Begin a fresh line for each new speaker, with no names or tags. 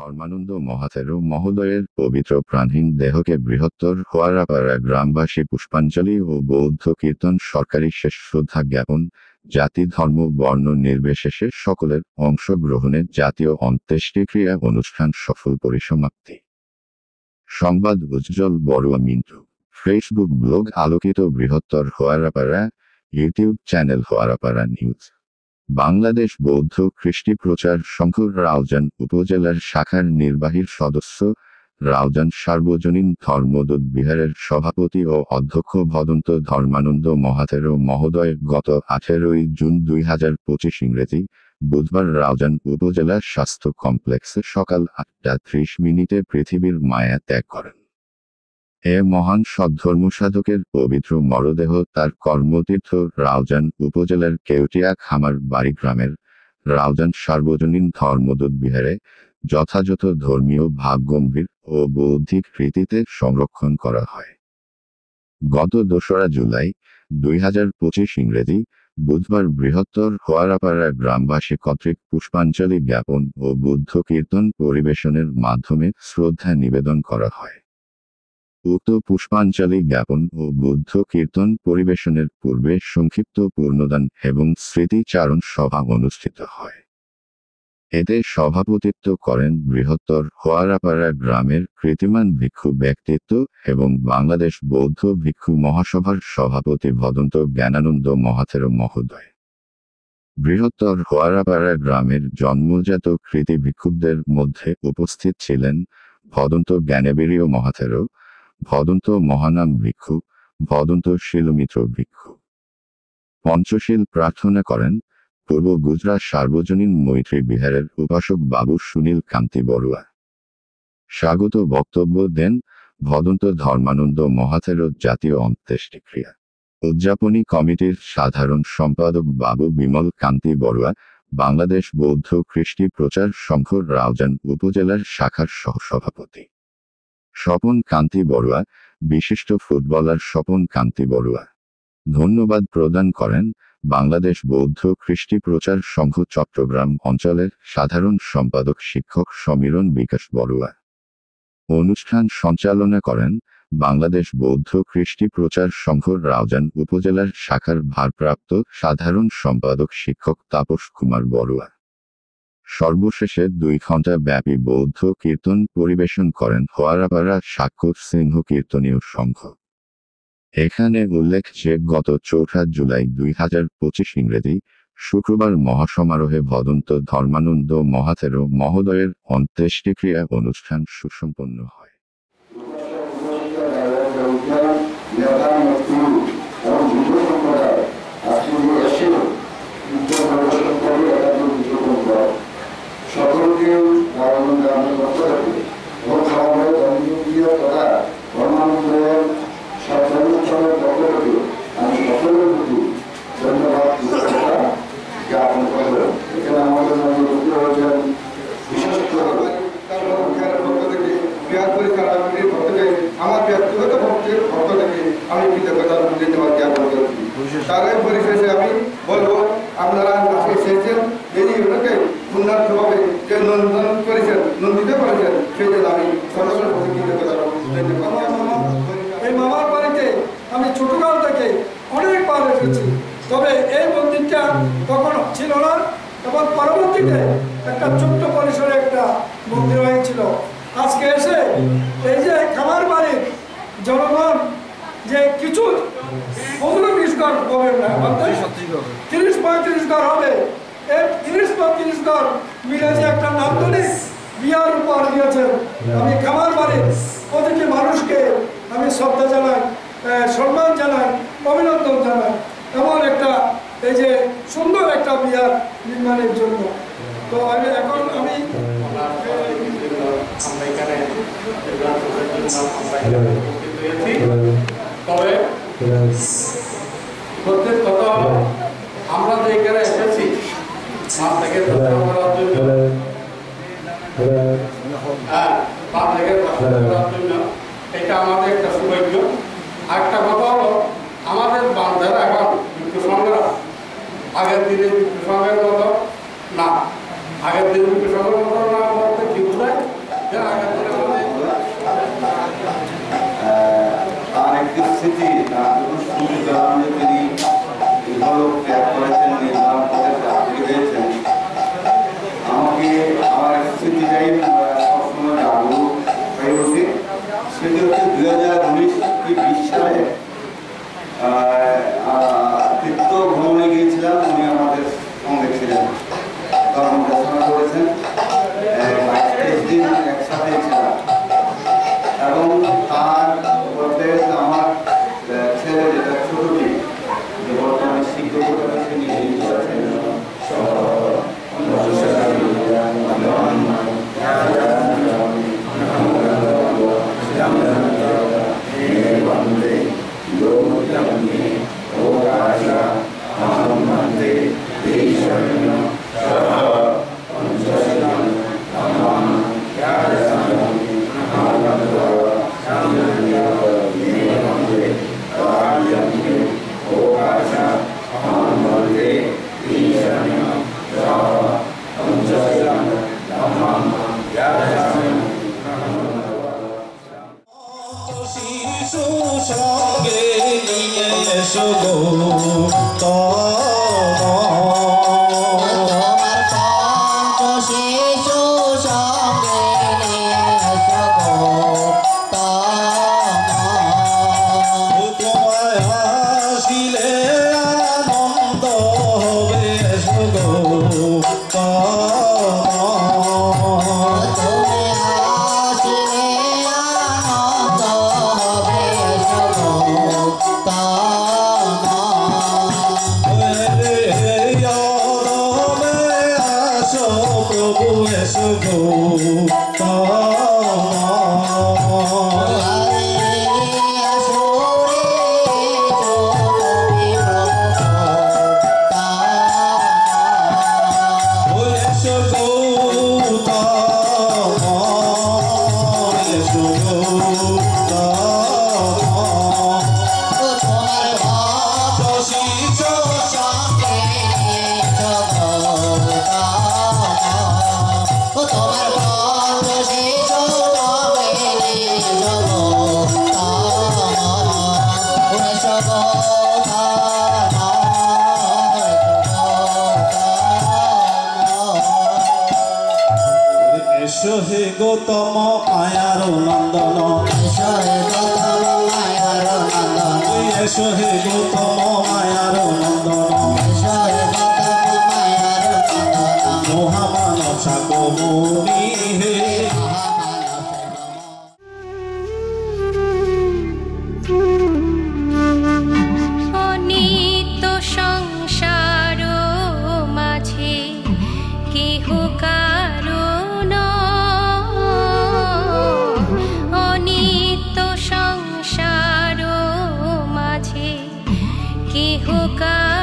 ধর্মানন্দ মহাতেরো মহোদয়ের পবিত্র প্রাণহীন দেহকে বৃহত্তর হোয়ারাপাড়া গ্রামবাসী পুষ্পাঞ্জলি ও বৌদ্ধ কীর্তন সরকারি শেষ শ্রদ্ধা জ্ঞাপন। জাতি ধর্ম বর্ণ নির্বিশেষে সকলের অংশগ্রহণে জাতীয় অন্ত্যেষ্টিক্রিয়া অনুষ্ঠান সফল পরিসমাপ্তি। সংবাদ উজ্জ্বল বড়ুয়া মিন্টু। ফেসবুক ব্লগ আলোকিত বৃহত্তর Hoarapara. YouTube channel Hoarapara news. Bangladesh বৌদ্ধ কৃষ্টি প্রচার সংঘ রাউজান উপজেলার শাখার নির্বাহী সদস্য, রাউজান সার্বজনীন ধর্মদূত বিহারের সভাপতি ও অধ্যক্ষ ভদন্ত ধর্মানন্দ মহাতেরো মহোদয় গত 18 জুন 2025 ইংরেজি বুধবার রাউজান উপজেলা স্বাস্থ্য কমপ্লেক্সে সকাল 8:30 পৃথিবীর মায়া ত্যাগ করেন। এ মহান সদ্ধর্মসাধকের পবিত্র মরদেহ তার কর্মতীর্থ রাউজান উপজেলার কেউটিয়া খামার বাড়ি গ্রামের রাউজান সার্বজনীন ধর্মদূত বিহারে যথাযথ ধর্মীয় ভাবগম্ভীর ও বৌদ্ধিক রীতিতে সংরক্ষণ করা হয়। গত 2 জুলাই 2025 ইংরেজি বুধবার বৃহত্তর হোয়ারাপাড়া গ্রামবাসী কর্তৃক পুষ্পাঞ্জলি জ্ঞাপন ও বুদ্ধ কীর্তন পরিবেশনের মাধ্যমে শ্রদ্ধা নিবেদন করা হয়। উক্ত পুষ্পাঞ্জলি জ্ঞাপন ও বুদ্ধ কীর্তন পরিবেশনের পূর্বে সংক্ষিপ্ত পূর্ণদান এবং স্মৃতিচারণ সভা অনুষ্ঠিত হয়। এতে সভাপতিত্ব করেন বৃহত্তর হোয়ারাপাড়া গ্রামের কৃতিমান ভিক্ষু ব্যক্তিত্ব এবং বাংলাদেশ বৌদ্ধ ভিক্ষু মহাসভার সভাপতি ভদন্ত জ্ঞানানন্দ মহাতেরো মহোদয়। বৃহত্তর হোয়ারাপাড়া গ্রামের জন্মজাত কৃতি ভিক্ষুকদের মধ্যে উপস্থিত ছিলেন ভদন্ত জ্ঞানেবীর্য মহাতেরো, ভদন্ত মহানাম ভিক্ষু, ভদন্ত শিলমিত্র ভিক্ষু। পঞ্চশীল প্রার্থনা করেন পূর্ব গুজরাট সার্বজনীন মৈত্রী বিহারের উপাসক বাবু সুনীল কান্তি বড়ুয়া। স্বাগত বক্তব্য দেন ভদন্ত ধর্মানন্দ মহাতেরো জাতীয় অন্ত্যেষ্টিক্রিয়া উদযাপনী কমিটির সাধারণ সম্পাদক বাবু বিমল কান্তি বড়ুয়া, বাংলাদেশ বৌদ্ধ কৃষ্টি প্রচার সংঘ রাউজান উপজেলার শাখার সহসভাপতি স্বপন কান্তি বড়ুয়া, বিশিষ্ট ফুটবলার স্বপন কান্তি বড়ুয়া। ধন্যবাদ প্রদান করেন বাংলাদেশ বৌদ্ধ কৃষ্টি প্রচার সংঘ চট্টগ্রাম অঞ্চলের সাধারণ সম্পাদক শিক্ষক সমীরণ বিকাশ বড়ুয়া। অনুষ্ঠান সঞ্চালনা করেন বাংলাদেশ বৌদ্ধ কৃষ্টি প্রচার সংঘ রাউজান উপজেলার শাখার ভারপ্রাপ্ত সাধারণ সম্পাদক শিক্ষক তাপস কুমার বড়ুয়া। সর্বশেষে 2 ঘণ্টা ব্যাপী বৌদ্ধ কীর্তন পরিবেশন করেন হোয়ারাপাড়া সাক্ষর সিংহ কীর্তনীয় সংঘ। এখানে উল্লেখ যে গত 4 জুলাই 2025 ইংরেজি শুক্রবার মহাসমারোহে ভদন্ত ধর্মানন্দ মহাতেরো মহোদয়ের অন্ত্যেষ্টিক্রিয়া অনুষ্ঠান সুসম্পন্ন হয়।
আমার ব্যক্তিগত ভক্তের ভক্ত থেকে আমি কৃতজ্ঞতা ধন্যবাদ জ্ঞাপন করছি। তারই পরিশেষে আমি বলবো, আপনারা আজকে এসেছেন এই ওনাকে পুণ্যার্থভাবে যে নন্দন করেছেন, নন্দিত করেছেন, সেই জন্য আমি সকলের প্রতি কৃতজ্ঞতা ধন্যবাদ।
এই মামার বাড়িতে আমি ছোটকাল থেকে অনেকবার এসেছি, তবে এই মন্দিরটা তখন ছিল না এবং পরবর্তীতে একটা ছোট্ট পরিসরে একটা মন্দির হয়েছিল। আজকে এসে এই যে খামার বাড়ির জনগণ যে কিছু 15-20 ঘর হবে না, 30-35 ঘর হবে, এই 30-35 ঘর মিলে যে একটা নান্দনিক বিয়ার উপহার দিয়েছেন। আমি খামার বাড়ির প্রতিটি মানুষকে আমি শ্রদ্ধা জানাই, সম্মান জানাই, অভিনন্দন জানাই এমন একটা এই যে সুন্দর একটা বিয়ার নির্মাণের জন্য। তো আমি এখন আমি
তবে প্রত্যেক কথা হলো, আমরা যে এখানে এসেছি এটা আমাদের একটা সৌভাগ্য। আরেকটা কথা হলো, আমাদের বান্ধবরা এখন বিক্ষু সংঘরা আগের দিনের বিক্ষু সংঘের মতো না, আগের দিনের বিক্ষু সংঘের মতো না বলতে কি বোঝায় সঙ্গে গেলাম যে তিনি ইহলোক ত্যাগ করেছেন, নির্বাণ পথে যাত্রী হয়েছেন। আমাকে আমার স্মৃতিটাই সবসময় জাগ্রত হয়ে ওঠে। সেটি হচ্ছে 2019 সালে তীর্থ ভ্রমণে গিয়েছিলাম। উনি আমাদের সঙ্গে ছিলেন, ধর্ম দেশনা করেছেন, 22-23 দিন একসাথে ছিলাম। এবং তার বলতে আমার ছেলে যেটা ছোটটি, যে বর্তমানে শিক্ষক সে নিয়োজিত আছেন,
হে গৌতম মায়ার নন্দন, এসো হে গৌতম মায়ার নন্দন, মহামানব শাকমুনি হে।
অনিত্য সংসার মাঝে কেহ কারণ, অনিত্য সংসার মাঝে কেহ কারণ।